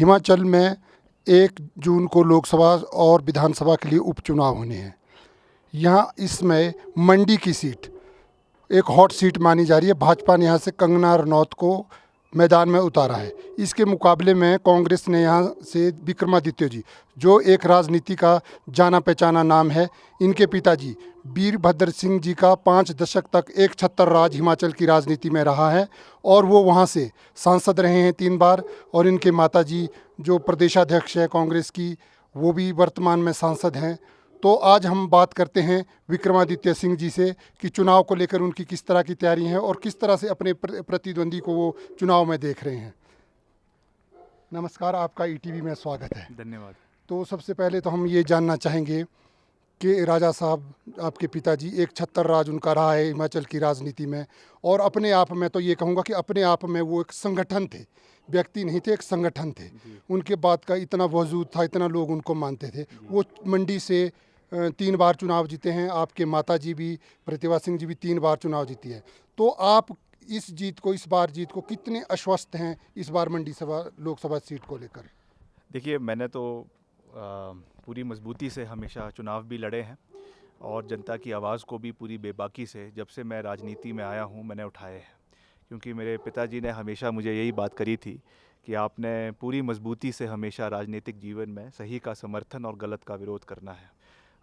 हिमाचल में 1 जून को लोकसभा और विधानसभा के लिए उपचुनाव होने हैं। यहाँ इसमें मंडी की सीट एक हॉट सीट मानी जा रही है। भाजपा ने यहाँ से कंगना रनौत को मैदान में उतारा है। इसके मुकाबले में कांग्रेस ने यहाँ से विक्रमादित्य जी, जो एक राजनीति का जाना पहचाना नाम है। इनके पिताजी वीरभद्र सिंह जी का 5 दशक तक एक छत्तर राज हिमाचल की राजनीति में रहा है और वो वहाँ से सांसद रहे हैं 3 बार। और इनके माताजी जो प्रदेशाध्यक्ष है कांग्रेस की, वो भी वर्तमान में सांसद हैं। तो आज हम बात करते हैं विक्रमादित्य सिंह जी से कि चुनाव को लेकर उनकी किस तरह की तैयारी है और किस तरह से अपने प्रतिद्वंदी को वो चुनाव में देख रहे हैं। नमस्कार, आपका ईटीवी में स्वागत है। धन्यवाद। तो सबसे पहले तो हम ये जानना चाहेंगे कि राजा साहब, आपके पिताजी, एक छत्तर राज उनका रहा है हिमाचल की राजनीति में, और अपने आप में तो ये कहूँगा कि अपने आप में वो एक संगठन थे, व्यक्ति नहीं थे, एक संगठन थे। उनके बाद का इतना वजूद था, इतना लोग उनको मानते थे। वो मंडी से 3 बार चुनाव जीते हैं। आपके माताजी भी, प्रतिभा सिंह जी भी 3 बार चुनाव जीती है। तो आप इस बार जीत को कितने आश्वस्त हैं इस बार मंडी लोकसभा सीट को लेकर? देखिए, मैंने तो पूरी मजबूती से हमेशा चुनाव भी लड़े हैं और जनता की आवाज़ को भी पूरी बेबाकी से, जब से मैं राजनीति में आया हूं, मैंने उठाए हैं। क्योंकि मेरे पिताजी ने हमेशा मुझे यही बात करी थी कि आपने पूरी मजबूती से हमेशा राजनीतिक जीवन में सही का समर्थन और गलत का विरोध करना है।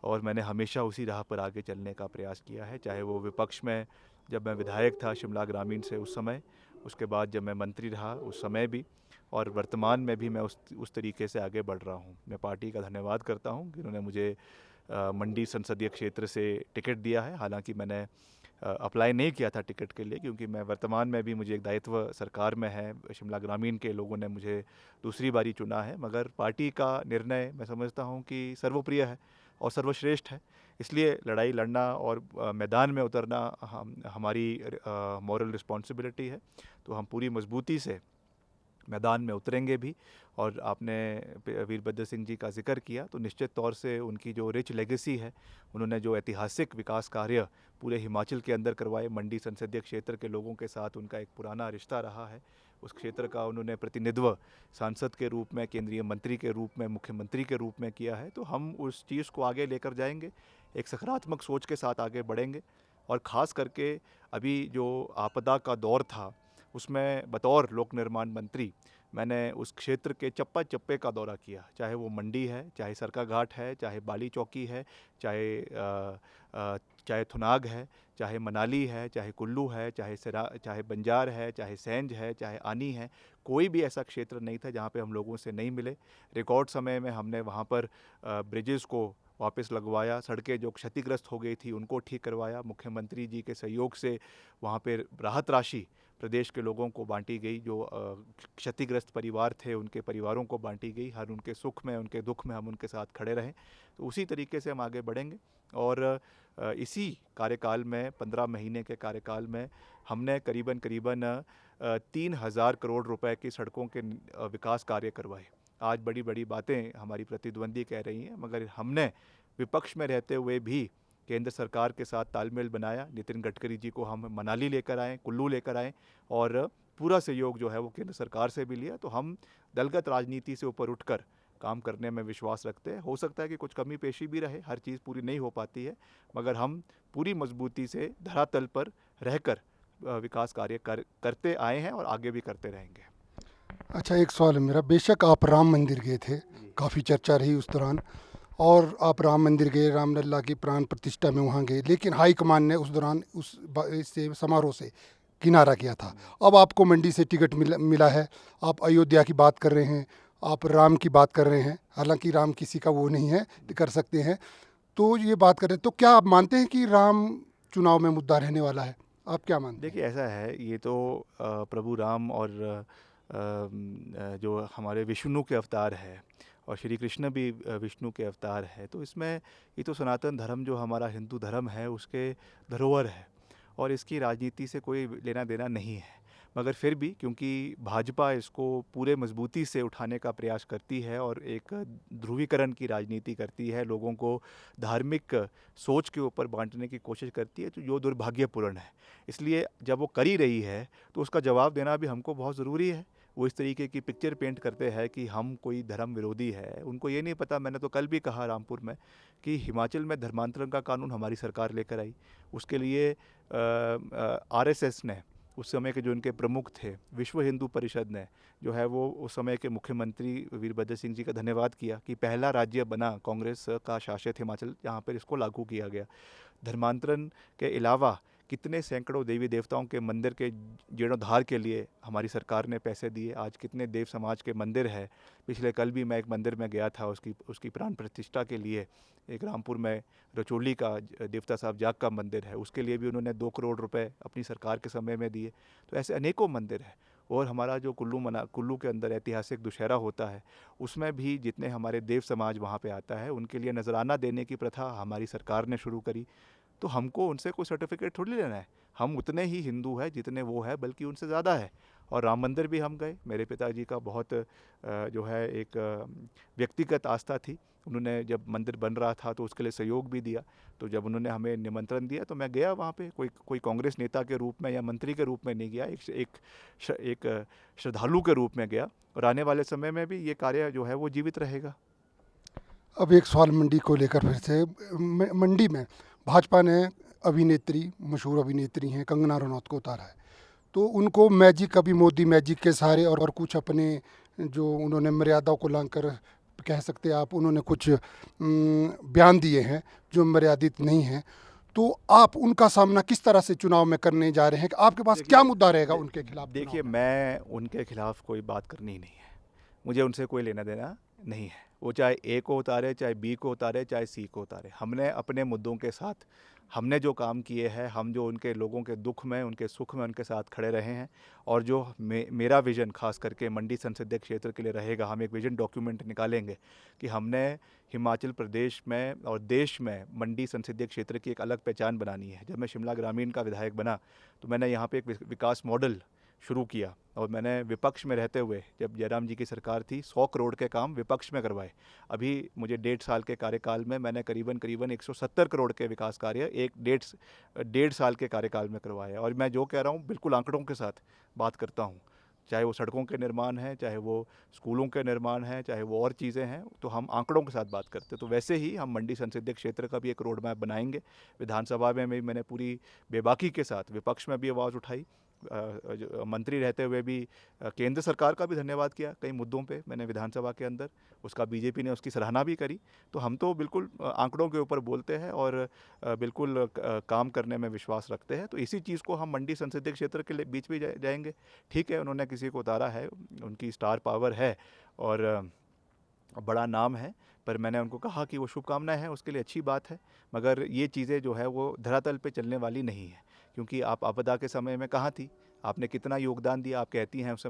और मैंने हमेशा उसी राह पर आगे चलने का प्रयास किया है, चाहे वो विपक्ष में जब मैं विधायक था शिमला ग्रामीण से उस समय, उसके बाद जब मैं मंत्री रहा उस समय भी, और वर्तमान में भी मैं उस तरीके से आगे बढ़ रहा हूँ। मैं पार्टी का धन्यवाद करता हूँ कि उन्होंने मुझे मंडी संसदीय क्षेत्र से टिकट दिया है। हालांकि मैंने अप्लाई नहीं किया था टिकट के लिए, क्योंकि मैं वर्तमान में भी मुझे एक दायित्व सरकार में है। शिमला ग्रामीण के लोगों ने मुझे दूसरी बारी चुना है, मगर पार्टी का निर्णय मैं समझता हूँ कि सर्वप्रिय है और सर्वश्रेष्ठ है। इसलिए लड़ाई लड़ना और मैदान में उतरना हमारी मॉरल रिस्पॉन्सिबिलिटी है। तो हम पूरी मजबूती से मैदान में उतरेंगे भी। और आपने वीरभद्र सिंह जी का जिक्र किया, तो निश्चित तौर से उनकी जो रिच लेगेसी है, उन्होंने जो ऐतिहासिक विकास कार्य पूरे हिमाचल के अंदर करवाए, मंडी संसदीय क्षेत्र के लोगों के साथ उनका एक पुराना रिश्ता रहा है। उस क्षेत्र का उन्होंने प्रतिनिधित्व सांसद के रूप में, केंद्रीय मंत्री के रूप में, मुख्यमंत्री के रूप में किया है। तो हम उस चीज़ को आगे लेकर जाएंगे, एक सकारात्मक सोच के साथ आगे बढ़ेंगे। और ख़ास करके अभी जो आपदा का दौर था, उसमें बतौर लोक निर्माण मंत्री मैंने उस क्षेत्र के चप्पा चप्पे का दौरा किया, चाहे वो मंडी है, चाहे सरकाघाट है, चाहे बाली चौकी है, चाहे थुनाग है, चाहे मनाली है, चाहे कुल्लू है, चाहे बंजार है, चाहे सेंज है, चाहे आनी है। कोई भी ऐसा क्षेत्र नहीं था जहाँ पे हम लोगों से नहीं मिले। रिकॉर्ड समय में हमने वहाँ पर ब्रिजेज़ को वापस लगवाया, सड़कें जो क्षतिग्रस्त हो गई थी उनको ठीक करवाया। मुख्यमंत्री जी के सहयोग से वहाँ पर राहत राशि प्रदेश के लोगों को बांटी गई, जो क्षतिग्रस्त परिवार थे उनके परिवारों को बांटी गई। हर उनके सुख में, उनके दुख में हम उनके साथ खड़े रहें। तो उसी तरीके से हम आगे बढ़ेंगे। और इसी कार्यकाल में, 15 महीने के कार्यकाल में, हमने करीबन 3,000 करोड़ रुपए की सड़कों के विकास कार्य करवाए। आज बड़ी बड़ी बातें हमारी प्रतिद्वंदी कह रही हैं, मगर हमने विपक्ष में रहते हुए भी केंद्र सरकार के साथ तालमेल बनाया। नितिन गडकरी जी को हम मनाली लेकर आए, कुल्लू लेकर आए, और पूरा सहयोग जो है वो केंद्र सरकार से भी लिया। तो हम दलगत राजनीति से ऊपर उठकर काम करने में विश्वास रखते हैं। हो सकता है कि कुछ कमी पेशी भी रहे, हर चीज़ पूरी नहीं हो पाती है, मगर हम पूरी मजबूती से धरातल पर रहकर विकास कार्य करते आए हैं और आगे भी करते रहेंगे। अच्छा, एक सवाल है मेरा। बेशक आप राम मंदिर गए थे, काफ़ी चर्चा रही उस दौरान, और आप राम मंदिर गए, रामलला की प्राण प्रतिष्ठा में वहाँ गए, लेकिन हाईकमान ने उस दौरान इससे समारोह से किनारा किया था। अब आपको मंडी से टिकट मिला है, आप अयोध्या की बात कर रहे हैं, आप राम की बात कर रहे हैं। हालांकि राम किसी का वो नहीं है, कर सकते हैं, तो ये बात कर रहे हैं। तो क्या आप मानते हैं कि राम चुनाव में मुद्दा रहने वाला है? आप क्या मानते हैं? देखिए, ऐसा है, ये तो प्रभु राम और जो हमारे विष्णु के अवतार है, और श्री कृष्ण भी विष्णु के अवतार है। तो इसमें ये तो सनातन धर्म जो हमारा हिंदू धर्म है उसके धरोहर है, और इसकी राजनीति से कोई लेना देना नहीं है। मगर फिर भी क्योंकि भाजपा इसको पूरे मजबूती से उठाने का प्रयास करती है और एक ध्रुवीकरण की राजनीति करती है, लोगों को धार्मिक सोच के ऊपर बांटने की कोशिश करती है, तो जो दुर्भाग्यपूर्ण है। इसलिए जब वो कर ही रही है तो उसका जवाब देना भी हमको बहुत ज़रूरी है। वो इस तरीके की पिक्चर पेंट करते हैं कि हम कोई धर्म विरोधी है। उनको ये नहीं पता, मैंने तो कल भी कहा रामपुर में, कि हिमाचल में धर्मांतरण का कानून हमारी सरकार लेकर आई। उसके लिए आरएसएस ने, उस समय के जो इनके प्रमुख थे, विश्व हिंदू परिषद ने जो है वो उस समय के मुख्यमंत्री वीरभद्र सिंह जी का धन्यवाद किया कि पहला राज्य बना कांग्रेस का शासित हिमाचल जहाँ पर इसको लागू किया गया। धर्मांतरण के अलावा कितने सैकड़ों देवी देवताओं के मंदिर के जीर्णोद्धार के लिए हमारी सरकार ने पैसे दिए। आज कितने देव समाज के मंदिर है। पिछले कल भी मैं एक मंदिर में गया था, उसकी प्राण प्रतिष्ठा के लिए। एक रामपुर में रचोली का देवता साहब जाग का मंदिर है, उसके लिए भी उन्होंने 2 करोड़ रुपए अपनी सरकार के समय में दिए। तो ऐसे अनेकों मंदिर हैं। और हमारा जो कुल्लू के अंदर ऐतिहासिक दुशहरा होता है, उसमें भी जितने हमारे देव समाज वहाँ पे आता है, उनके लिए नजराना देने की प्रथा हमारी सरकार ने शुरू करी। तो हमको उनसे कोई सर्टिफिकेट थोड़ी लेना है। हम उतने ही हिंदू हैं जितने वो है, बल्कि उनसे ज़्यादा है। और राम मंदिर भी हम गए। मेरे पिताजी का बहुत जो है एक व्यक्तिगत आस्था थी। उन्होंने जब मंदिर बन रहा था तो उसके लिए सहयोग भी दिया। तो जब उन्होंने हमें निमंत्रण दिया तो मैं गया वहाँ पे। कोई कांग्रेस नेता के रूप में या मंत्री के रूप में नहीं गया, एक श्रद्धालु के रूप में गया। और आने वाले समय में भी ये कार्य जो है वो जीवित रहेगा। अब एक सवाल मंडी को लेकर फिर से। मंडी में भाजपा ने अभिनेत्री, मशहूर अभिनेत्री हैं कंगना रनौत को उतारा है, तो उनको मैजिक, अभी मोदी मैजिक के सहारे और कुछ अपने जो उन्होंने मर्यादाओं को लांघकर, कह सकते हैं आप, उन्होंने कुछ बयान दिए हैं जो मर्यादित नहीं हैं। तो आप उनका सामना किस तरह से चुनाव में करने जा रहे हैं? आपके पास क्या मुद्दा रहेगा उनके खिलाफ? देखिए, मैं उनके खिलाफ कोई बात करनी ही नहीं है। मुझे उनसे कोई लेना देना नहीं है। वो चाहे ए को उतारे, चाहे बी को उतारे, चाहे सी को उतारे। हमने अपने मुद्दों के साथ, हमने जो काम किए हैं, हम जो उनके लोगों के दुख में, उनके सुख में उनके साथ खड़े रहे हैं। और जो मेरा विज़न खास करके मंडी संसदीय क्षेत्र के लिए रहेगा, हम एक विज़न डॉक्यूमेंट निकालेंगे कि हमने हिमाचल प्रदेश में और देश में मंडी संसदीय क्षेत्र की एक अलग पहचान बनानी है। जब मैं शिमला ग्रामीण का विधायक बना तो मैंने यहाँ पे एक विकास मॉडल शुरू किया। और मैंने विपक्ष में रहते हुए, जब जयराम जी की सरकार थी, 100 करोड़ के काम विपक्ष में करवाए। अभी मुझे 1.5 साल के कार्यकाल में मैंने करीबन 170 करोड़ के विकास कार्य एक डेढ़ साल के कार्यकाल में करवाए। और मैं जो कह रहा हूँ बिल्कुल आंकड़ों के साथ बात करता हूँ। चाहे वो सड़कों के निर्माण है, चाहे वो स्कूलों के निर्माण है, चाहे वो और चीज़ें हैं, तो हम आंकड़ों के साथ बात करते हैं। तो वैसे ही हम मंडी संसदीय क्षेत्र का भी एक रोड मैप बनाएंगे। विधानसभा में मैंने पूरी बेबाकी के साथ विपक्ष में भी आवाज़ उठाई। मंत्री रहते हुए भी केंद्र सरकार का भी धन्यवाद किया कई मुद्दों पे मैंने विधानसभा के अंदर। उसका बीजेपी ने उसकी सराहना भी करी। तो हम तो बिल्कुल आंकड़ों के ऊपर बोलते हैं और बिल्कुल काम करने में विश्वास रखते हैं। तो इसी चीज़ को हम मंडी संसदीय क्षेत्र के लिए बीच भी जाएंगे। ठीक है, उन्होंने किसी को उतारा है, उनकी स्टार पावर है और बड़ा नाम है, पर मैंने उनको कहा कि वो शुभकामनाएं हैं, उसके लिए अच्छी बात है। मगर ये चीज़ें जो है वो धरातल पे चलने वाली नहीं है। क्योंकि आप आपदा के समय में कहाँ थी, आपने कितना योगदान दिया? आप कहती हैं उस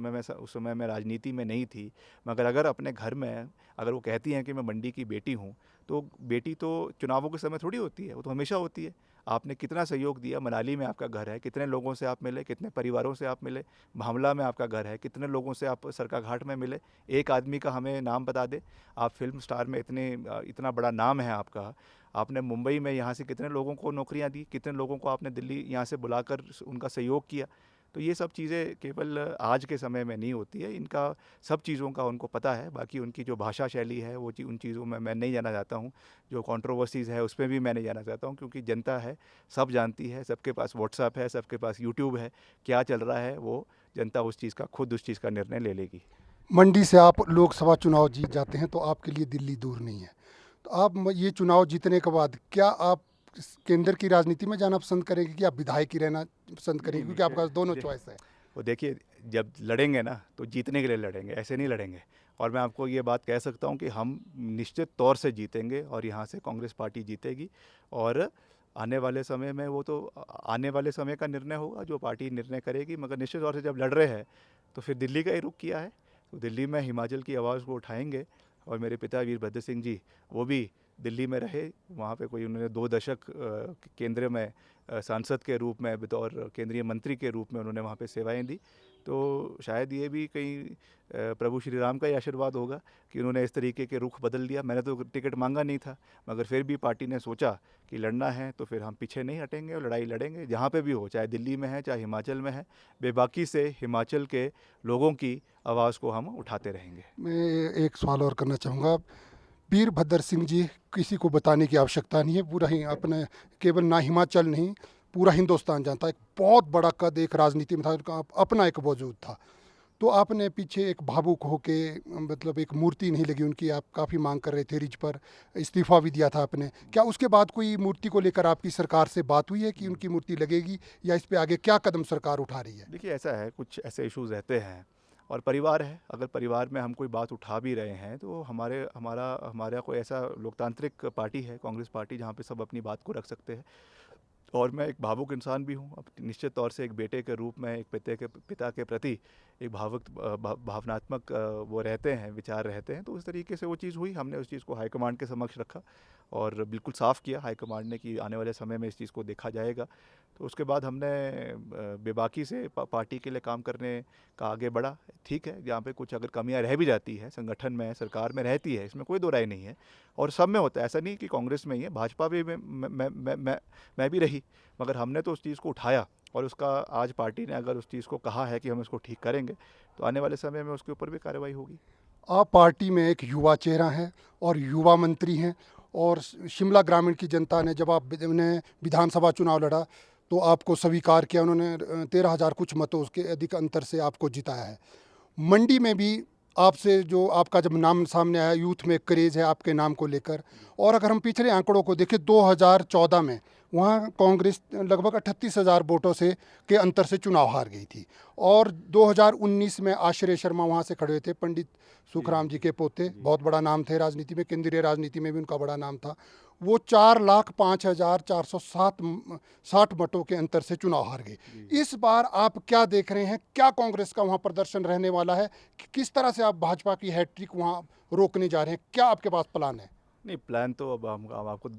समय मैं राजनीति में नहीं थी। मगर अगर अपने घर में, अगर वो कहती हैं कि मैं मंडी की बेटी हूँ, तो बेटी तो चुनावों के समय थोड़ी होती है, वो तो हमेशा होती है। आपने कितना सहयोग दिया? मनाली में आपका घर है, कितने लोगों से आप मिले, कितने परिवारों से आप मिले? भामला में आपका घर है, कितने लोगों से आप सरकाघाट में मिले? एक आदमी का हमें नाम बता दे। आप फिल्म स्टार में इतना बड़ा नाम है आपका। आपने मुंबई में यहाँ से कितने लोगों को नौकरियाँ दी? कितने लोगों को आपने दिल्ली यहाँ से बुलाकर उनका सहयोग किया? तो ये सब चीज़ें केवल आज के समय में नहीं होती है, इनका सब चीज़ों का उनको पता है। बाकी उनकी जो भाषा शैली है वो उन चीज़ों में मैं नहीं जाना चाहता हूँ। जो कंट्रोवर्सीज़ है उसमें भी मैं नहीं जाना चाहता हूँ, क्योंकि जनता है, सब जानती है, सबके पास व्हाट्सएप है, सबके पास यूट्यूब है। क्या चल रहा है वो जनता उस चीज़ का खुद उस चीज़ का निर्णय ले लेगी। मंडी से आप लोकसभा चुनाव जीत जाते हैं तो आपके लिए दिल्ली दूर नहीं है। तो आप ये चुनाव जीतने के बाद क्या आप केंद्र की राजनीति में जाना पसंद करेंगे कि आप विधायक ही रहना पसंद करेंगे? क्योंकि आपके पास दोनों चॉइस है। वो देखिए, जब लड़ेंगे ना तो जीतने के लिए लड़ेंगे, ऐसे नहीं लड़ेंगे। और मैं आपको ये बात कह सकता हूँ कि हम निश्चित तौर से जीतेंगे और यहाँ से कांग्रेस पार्टी जीतेगी। और आने वाले समय में वो तो आने वाले समय का निर्णय होगा, जो पार्टी निर्णय करेगी। मगर निश्चित तौर से जब लड़ रहे हैं तो फिर दिल्ली का ही रुख किया है, तो दिल्ली में हिमाचल की आवाज़ को उठाएंगे। और मेरे पिता वीरभद्र सिंह जी, वो भी दिल्ली में रहे, वहाँ पे कोई उन्होंने 2 दशक केंद्र में सांसद के रूप में, बतौर केंद्रीय मंत्री के रूप में उन्होंने वहाँ पे सेवाएं दी। तो शायद ये भी कहीं प्रभु श्री राम का ही आशीर्वाद होगा कि उन्होंने इस तरीके के रुख बदल दिया। मैंने तो टिकट मांगा नहीं था, मगर फिर भी पार्टी ने सोचा कि लड़ना है तो फिर हम पीछे नहीं हटेंगे और लड़ाई लड़ेंगे जहाँ पे भी हो, चाहे दिल्ली में है चाहे हिमाचल में है। बेबाकी से हिमाचल के लोगों की आवाज़ को हम उठाते रहेंगे। मैं एक सवाल और करना चाहूँगा। वीरभद्र सिंह जी किसी को बताने की आवश्यकता नहीं है, पूरा ही अपने केवल ना हिमाचल नहीं पूरा हिंदुस्तान जानता है। एक बहुत बड़ा कद एक राजनीति में था, उनका अपना एक वजूद था। तो आपने पीछे एक भावुक होके, मतलब एक मूर्ति नहीं लगी उनकी, आप काफ़ी मांग कर रहे थे, रिज पर इस्तीफा भी दिया था आपने। क्या उसके बाद कोई मूर्ति को लेकर आपकी सरकार से बात हुई है कि उनकी मूर्ति लगेगी, या इस पे आगे क्या कदम सरकार उठा रही है? देखिए, ऐसा है, कुछ ऐसे इश्यूज़ रहते हैं और परिवार है, अगर परिवार में हम कोई बात उठा भी रहे हैं तो हमारा कोई ऐसा लोकतांत्रिक पार्टी है, कांग्रेस पार्टी, जहाँ पे सब अपनी बात को रख सकते हैं। और मैं एक भावुक इंसान भी हूँ। अब निश्चित तौर से एक बेटे के रूप में एक पिता के प्रति एक भावनात्मक वो रहते हैं, विचार रहते हैं। तो उस तरीके से वो चीज़ हुई, हमने उस चीज़ को हाईकमांड के समक्ष रखा और बिल्कुल साफ़ किया हाईकमांड ने कि आने वाले समय में इस चीज़ को देखा जाएगा। तो उसके बाद हमने बेबाकी से पार्टी के लिए काम करने का आगे बढ़ा। ठीक है, जहाँ पे कुछ अगर कमियां रह भी जाती है संगठन में, सरकार में रहती है, इसमें कोई दो राय नहीं है और सब में होता है। ऐसा नहीं कि कांग्रेस में ही है, भाजपा भी मैं भी रही, मगर हमने तो उस चीज़ को उठाया और उसका आज पार्टी ने अगर उस चीज़ को कहा है कि हम इसको ठीक करेंगे तो आने वाले समय में उसके ऊपर भी कार्रवाई होगी। आप पार्टी में एक युवा चेहरा हैं और युवा मंत्री हैं, और शिमला ग्रामीण की जनता ने जब आपने विधानसभा चुनाव लड़ा तो आपको स्वीकार किया, उन्होंने 13,000 कुछ मतों के अधिक अंतर से आपको जिताया है। मंडी में भी आपसे जो आपका जब नाम सामने आया, यूथ में क्रेज़ है आपके नाम को लेकर। और अगर हम पिछले आंकड़ों को देखें, 2014 में वहाँ कांग्रेस लगभग 38,000 वोटों से के अंतर से चुनाव हार गई थी, और 2019 में आश्रय शर्मा वहाँ से खड़े हुए थे, पंडित सुखराम जी के पोते, बहुत बड़ा नाम थे राजनीति में, केंद्रीय राजनीति में भी उनका बड़ा नाम था। वो 4,05,460 वोटों के अंतर से चुनाव हार गए। इस बार आप क्या देख रहे हैं, क्या कांग्रेस का वहाँ प्रदर्शन रहने वाला है, किस तरह से आप भाजपा की हैट्रिक वहाँ रोकने जा रहे हैं, क्या आपके पास प्लान है? नहीं, प्लान तो अब हम आपको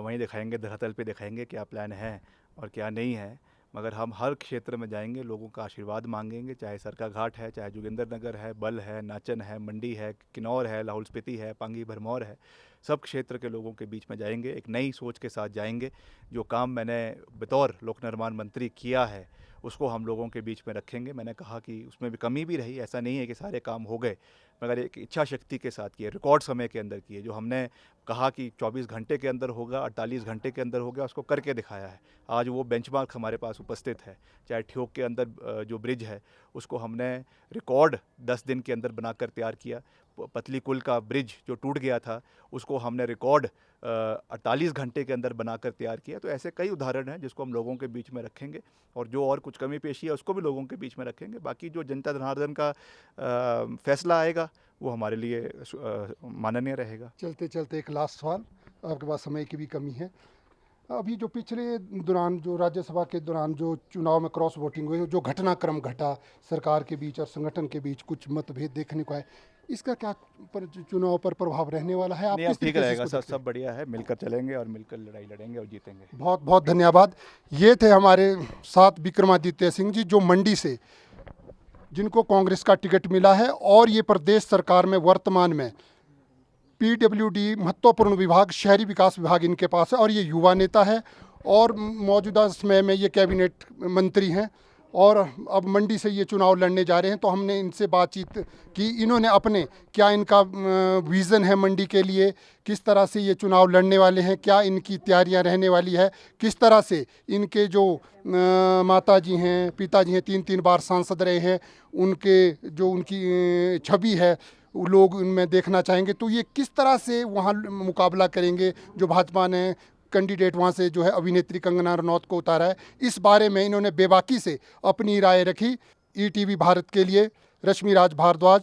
वहीं दिखाएंगे, धरातल पे दिखाएंगे क्या प्लान है और क्या नहीं है। मगर हम हर क्षेत्र में जाएंगे, लोगों का आशीर्वाद मांगेंगे, चाहे सरकाघाट है, चाहे जोगिंदरनगर है, बल है, नाचन है, मंडी है, किन्नौर है, लाहौल स्पीति है, पांगी भरमौर है। सब क्षेत्र के लोगों के बीच में जाएंगे, एक नई सोच के साथ जाएंगे। जो काम मैंने बतौर लोक निर्माण मंत्री किया है उसको हम लोगों के बीच में रखेंगे। मैंने कहा कि उसमें भी कमी भी रही, ऐसा नहीं है कि सारे काम हो गए, मगर एक इच्छा शक्ति के साथ किए, रिकॉर्ड समय के अंदर किए। जो हमने कहा कि 24 घंटे के अंदर होगा, 48 घंटे के अंदर हो गया, उसको करके दिखाया है। आज वो बेंचमार्क हमारे पास उपस्थित है। चाहे ठियोग के अंदर जो ब्रिज है उसको हमने रिकॉर्ड 10 दिन के अंदर बनाकर तैयार किया। पतली कुल का ब्रिज जो टूट गया था उसको हमने रिकॉर्ड 48 घंटे के अंदर बनाकर तैयार किया। तो ऐसे कई उदाहरण हैं जिसको हम लोगों के बीच में रखेंगे, और जो और कुछ कमी पेशी है उसको भी लोगों के बीच में रखेंगे। बाकी जो जनता जनार्दन का फैसला आएगा वो हमारे लिए माननीय रहेगा। चलते चलते एक लास्ट सवाल, आपके पास समय की भी कमी है। अभी जो पिछले दौरान, जो राज्यसभा के दौरान जो चुनाव में क्रॉस वोटिंग हुई, जो घटनाक्रम घटा सरकार के बीच और संगठन के बीच, कुछ मतभेद देखने को आए, इसका क्या चुनाव पर प्रभाव रहने वाला है? आप नहीं, किस अब ठीक तरीके से रहेगा, इसको देखते हैं? सब बढ़िया है, मिलकर चलेंगे और मिलकर लड़ाई लड़ेंगे और जीतेंगे। बहुत बहुत धन्यवाद। ये थे हमारे साथ विक्रमादित्य सिंह जी, जो मंडी से, जिनको कांग्रेस का टिकट मिला है, और ये प्रदेश सरकार में वर्तमान में पीडब्ल्यूडी महत्वपूर्ण विभाग, शहरी विकास विभाग इनके पास है, और ये युवा नेता है और मौजूदा समय में ये कैबिनेट मंत्री हैं, और अब मंडी से ये चुनाव लड़ने जा रहे हैं। तो हमने इनसे बातचीत की, इन्होंने अपने क्या इनका विज़न है मंडी के लिए, किस तरह से ये चुनाव लड़ने वाले हैं, क्या इनकी तैयारियां रहने वाली है, किस तरह से इनके जो माता जी हैं, पिताजी हैं, 3 बार सांसद रहे हैं, उनके जो उनकी छवि है वो लोग उनमें देखना चाहेंगे। तो ये किस तरह से वहाँ मुकाबला करेंगे, जो भाजपा ने कैंडिडेट वहाँ से जो है अभिनेत्री कंगना रनौत को उतारा है, इस बारे में इन्होंने बेबाकी से अपनी राय रखी। ईटीवी भारत के लिए रश्मि राज भारद्वाज,